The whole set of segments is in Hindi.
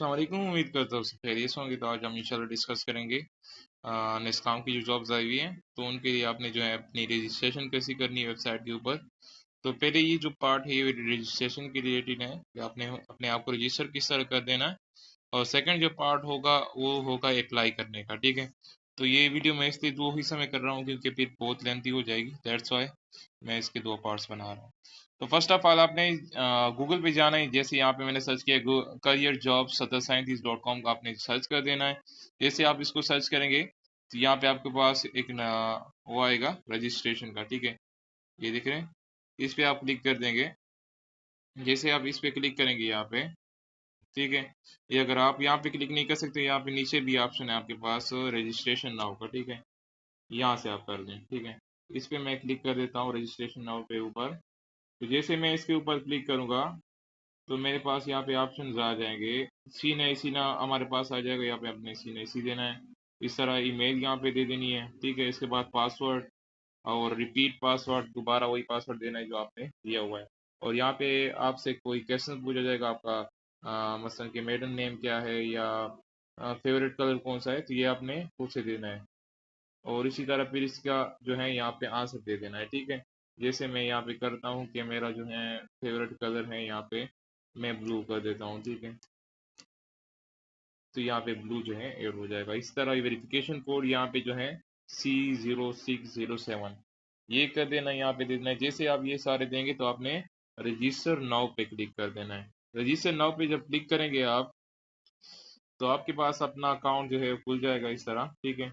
अस्सलाम वालेकुम। उम्मीद करता हूँ सब खैरियत से होंगे। तो आज हम इंशाल्लाह डिस्कस करेंगे नेस्कॉम की जो जॉब्स आई हुई हैं, तो उनके लिए आपने जो है अपनी रजिस्ट्रेशन कैसी करनी है वेबसाइट के ऊपर। तो पहले ये जो पार्ट है ये रजिस्ट्रेशन के रिलेटेड है कि आपने अपने आप को रजिस्टर किस तरह कर देना है। और सेकंड जो पार्ट होगा वो होगा अप्लाई करने का, ठीक है। तो ये वीडियो मैं इसलिए दो हिस्से में कर रहा हूँ क्योंकि फिर बहुत लेंथी हो जाएगी, दैट्स वाई मैं इसके दो पार्ट्स बना रहा हूँ। तो फर्स्ट ऑफ ऑल आपने गूगल पे जाना है। जैसे यहाँ पे मैंने सर्च किया करियर जॉब scientist.com का आपने सर्च कर देना है। जैसे आप इसको सर्च करेंगे तो यहाँ पे आपके पास एक वो आएगा रजिस्ट्रेशन का, ठीक है। ये देख रहे हैं, इस पे आप क्लिक कर देंगे। जैसे आप इस पे क्लिक करेंगे यहाँ पे, ठीक है। ये अगर आप यहाँ पे क्लिक नहीं कर सकते, यहाँ पे नीचे भी ऑप्शन है आपके पास रजिस्ट्रेशन नाउ का, ठीक है। यहाँ से आप कर दें, ठीक है। इस पे मैं क्लिक कर देता हूँ रजिस्ट्रेशन नाउ पे ऊपर। तो जैसे मैं इसके ऊपर क्लिक करूंगा तो मेरे पास यहाँ पे ऑप्शन आ जाएंगे। सीना हमारे पास आ जाएगा। यहाँ पे अपने सी देना है। इस तरह ईमेल यहाँ पे दे देनी है, ठीक है। इसके बाद पासवर्ड और रिपीट पासवर्ड, दोबारा वही पासवर्ड देना है जो आपने दिया हुआ है। और यहाँ पे आपसे कोई क्वेश्चन पूछा जाएगा आपका, मसलन कि मेडन नेम क्या है या फेवरेट कलर कौन सा है, तो ये आपने खुद से देना है। और इसी तरह फिर इसका जो है यहाँ पे आंसर दे देना है, ठीक है। जैसे मैं यहाँ पे करता हूँ कि मेरा जो है फेवरेट कलर है, यहाँ पे मैं ब्लू कर देता हूँ, ठीक है। तो यहाँ पे ब्लू जो है ऐड हो जाएगा। इस तरह वेरिफिकेशन कोड यहाँ पे जो है C0607 ये कर देना, यहाँ पे दे देना है। जैसे आप ये सारे देंगे तो आपने रजिस्टर नाउ पे क्लिक कर देना है। रजिस्टर नाउ पे जब क्लिक करेंगे आप, तो आपके पास अपना अकाउंट जो है खुल जाएगा इस तरह, ठीक है।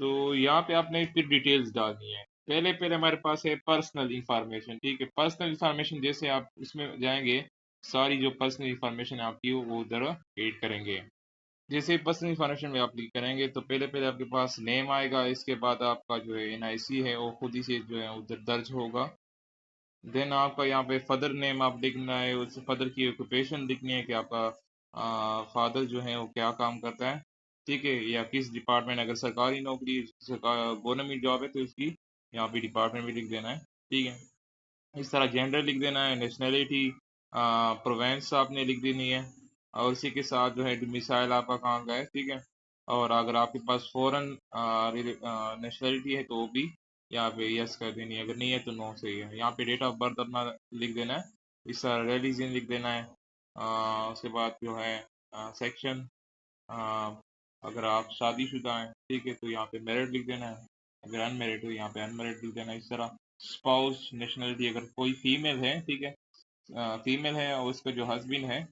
तो यहाँ पे आपने फिर डिटेल्स डालनी है। पहले पहले हमारे पास है पर्सनल इंफॉर्मेशन, ठीक है। पर्सनल इंफॉर्मेशन जैसे आप इसमें जाएंगे, सारी जो पर्सनल इंफॉर्मेशन आपकी वो उधर एड करेंगे। जैसे पर्सनल इंफॉर्मेशन में आप क्लिक करेंगे तो पहले पहले आपके पास नेम आएगा। इसके बाद आपका जो है NIC है वो खुद ही से जो है उधर दर्ज होगा। देन आपका यहाँ पे फादर नेम आप लिखना है, उस फादर की ऑक्यूपेशन लिखनी है कि आपका फादर जो है वो क्या काम करता है, ठीक है। या किस डिपार्टमेंट, अगर सरकारी नौकरी सरकार गवर्नमेंट जॉब है तो उसकी यहाँ पे डिपार्टमेंट भी लिख देना है, ठीक है। इस तरह जेंडर लिख देना है, नेशनैलिटी प्रोवेंस आपने लिख देनी है। और उसी के साथ जो है डोमिसाइल आपका कहाँ का है, ठीक है। और अगर आपके पास फॉरेन नेशनैलिटी है तो वो भी यहाँ पे यस कर देनी है, अगर नहीं है तो नो सही है। यहाँ पे डेट ऑफ बर्थ अपना लिख देना है। इस तरह रिलीजन लिख देना है। उसके बाद जो है सेक्शन, अगर आप शादीशुदा हैं, ठीक है, तो यहाँ पे मैरिड लिख देना है। अगर अनमेरिड हो यहाँ पे अनमेरिड लिख देना है। इस तरह स्पाउस नेशनलिटी, अगर कोई फीमेल है, ठीक है, फीमेल है और उसका जो हस्बैंड है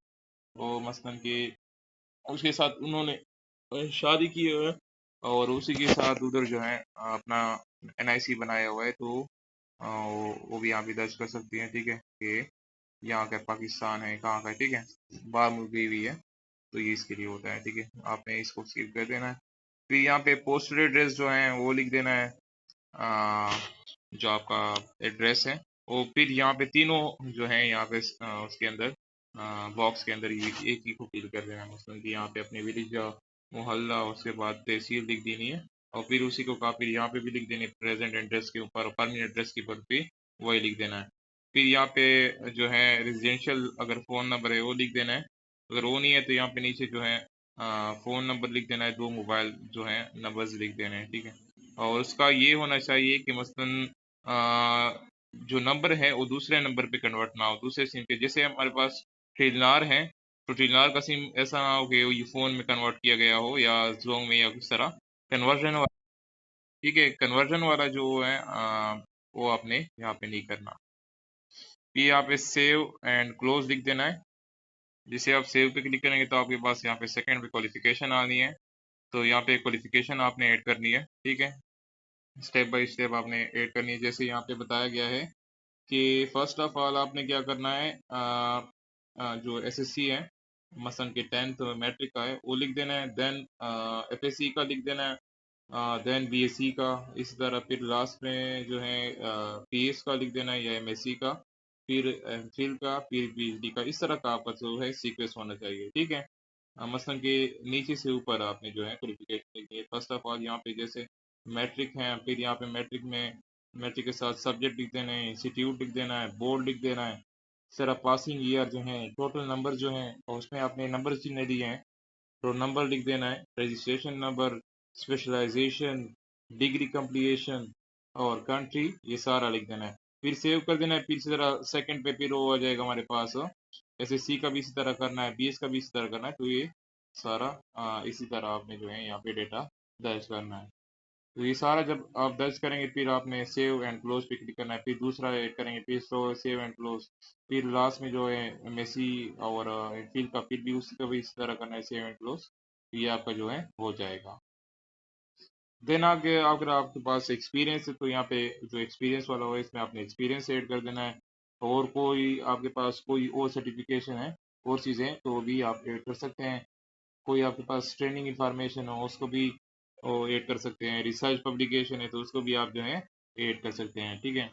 वो मसलन कि उसके साथ उन्होंने शादी की है और उसी के साथ उधर जो है अपना NIC बनाया हुआ है, तो वो भी यहाँ पे दर्ज कर सकती हैं, ठीक है। कि यहाँ का पाकिस्तान है, कहाँ का है, ठीक है, बाहर मुल्क गई हुई है, तो ये इसके लिए होता है, ठीक है। आपने इसको सेव कर देना है। फिर यहाँ पे पोस्टल एड्रेस जो है वो लिख देना है। जो आपका एड्रेस है वो फिर यहाँ पे तीनों जो है यहाँ पे उसके अंदर बॉक्स के अंदर ये एक ही को फिल कर देना है। मतलब कि यहाँ पे अपने विलेज का मोहल्ला, उसके बाद तहसील लिख देनी है। और फिर उसी को काफी यहाँ पे भी लिख देनी है, प्रेजेंट एड्रेस के ऊपर, परमानेंट एड्रेस के ऊपर भी वही लिख देना है। फिर यहाँ पे जो है रेजिडेंशियल अगर फोन नंबर है वो लिख देना है। अगर वो नहीं है तो यहाँ पे नीचे जो है फोन नंबर लिख देना है, दो मोबाइल जो है नंबर्स लिख देने हैं, ठीक है। और उसका ये होना चाहिए कि मसलन जो नंबर है वो दूसरे नंबर पे कन्वर्ट ना हो, दूसरे सिम पे। जैसे हमारे पास टेलनार है तो टेलनार का सिम ऐसा ना हो कि ये फोन में कन्वर्ट किया गया हो या जोंग में या किस तरह कन्वर्जन वाला, ठीक है। कन्वर्जन वाला जो है वो आपने यहाँ पे नहीं करना। फिर यहाँ पे सेव एंड क्लोज लिख देना है। जिसे आप सेव पे क्लिक करेंगे तो आपके पास यहाँ पे सेकंड पे क्वालिफिकेशन आनी है। तो यहाँ पे क्वालिफिकेशन आपने ऐड करनी है, ठीक है। स्टेप बाय स्टेप आपने ऐड करनी है। जैसे यहाँ पे बताया गया है कि फर्स्ट ऑफ ऑल आपने क्या करना है, जो SSC है, मसलन कि 10th मैट्रिक का है वो लिख देना है। देन FSC का लिख देना है। देन BSc का। इसी तरह फिर लास्ट में जो है PS का लिख देना है या MSc का। फिर MPhil का, फिर PhD का। इस तरह का आपका जो है सीक्वेंस होना चाहिए, ठीक है। मसलन कि नीचे से ऊपर आपने जो है क्वालिफिकेशन लिखी है। फर्स्ट ऑफ ऑल यहाँ पे जैसे मैट्रिक है, फिर यहाँ पे मैट्रिक में मैट्रिक के साथ सब्जेक्ट लिख देना है, इंस्टीट्यूट लिख देना है, बोर्ड लिख देना है। सर आप पासिंग ईयर जो है, टोटल नंबर जो है, और उसमें आपने नंबर चिन्ह दिए हैं, तो नंबर लिख देना है, registration number, specialisation, degree completion और कंट्री, ये सारा लिख देना है। फिर सेव कर देना है। फिर इसी तरह सेकंड पे फिर वो आ जाएगा हमारे पास, ऐसे सी का भी इसी तरह करना है, बीएस का भी इसी तरह करना है। तो ये सारा इसी तरह आपने जो है यहाँ पे डेटा दर्ज करना है। तो ये सारा जब आप दर्ज करेंगे, फिर आपने सेव एंड क्लोज पे क्लिक करना है, फिर दूसरा ऐड करेंगे, फिर सेव एंड क्लोज, फिर लास्ट में जो है मेसी और फिल का फिर भी उसी का भी इस तरह करना है, सेव एंड क्लोज। ये आपका जो है हो जाएगा। देन आगे अगर आपके पास एक्सपीरियंस है तो यहाँ पे जो एक्सपीरियंस वाला हो इसमें आपने एक्सपीरियंस ऐड कर देना है। और कोई आपके पास कोई और सर्टिफिकेशन है और चीज़ें तो वो भी आप ऐड कर सकते हैं। कोई आपके पास ट्रेनिंग इंफॉर्मेशन हो उसको भी ऐड कर सकते हैं। रिसर्च पब्लिकेशन है तो उसको भी आप जो है ऐड कर सकते हैं, ठीक है।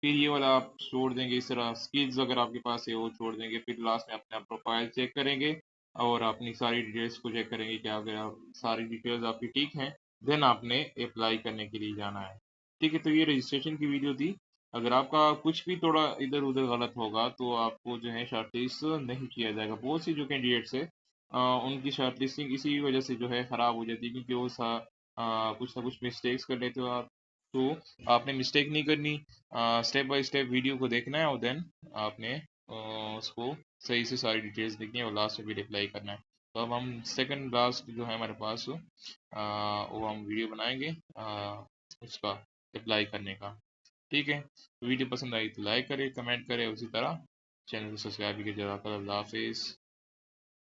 फिर ये वाला आप छोड़ देंगे। इस तरह स्किल्स अगर आपके पास है वो छोड़ देंगे। फिर लास्ट में अपना प्रोफाइल चेक करेंगे और अपनी सारी डिटेल्स को चेक करेंगे कि अगर सारी डिटेल्स आपकी ठीक हैं, देन आपने अप्लाई करने के लिए जाना है, ठीक है। तो ये रजिस्ट्रेशन की वीडियो थी। अगर आपका कुछ भी थोड़ा इधर उधर गलत होगा तो आपको जो है शॉर्टलिस्ट नहीं किया जाएगा। बहुत सी जो कैंडिडेट्स है उनकी शॉर्टलिस्टिंग इसी वजह से जो है खराब हो जाती है, क्योंकि वो कुछ ना कुछ मिस्टेक्स कर लेते हो आप। तो आपने मिस्टेक नहीं करनी, स्टेप बाय स्टेप वीडियो को देखना है और देन आपने उसको सही से सारी डिटेल्स देखनी है और लास्ट में भी रिप्लाई करना है। तो अब हम सेकंड लास्ट जो है हमारे पास वो हम वीडियो बनाएंगे उसका रिप्लाई करने का, ठीक है। वीडियो पसंद आई तो लाइक करें, कमेंट करें, उसी तरह चैनल को सब्सक्राइब कीजिए। अल्लाह हाफिज़।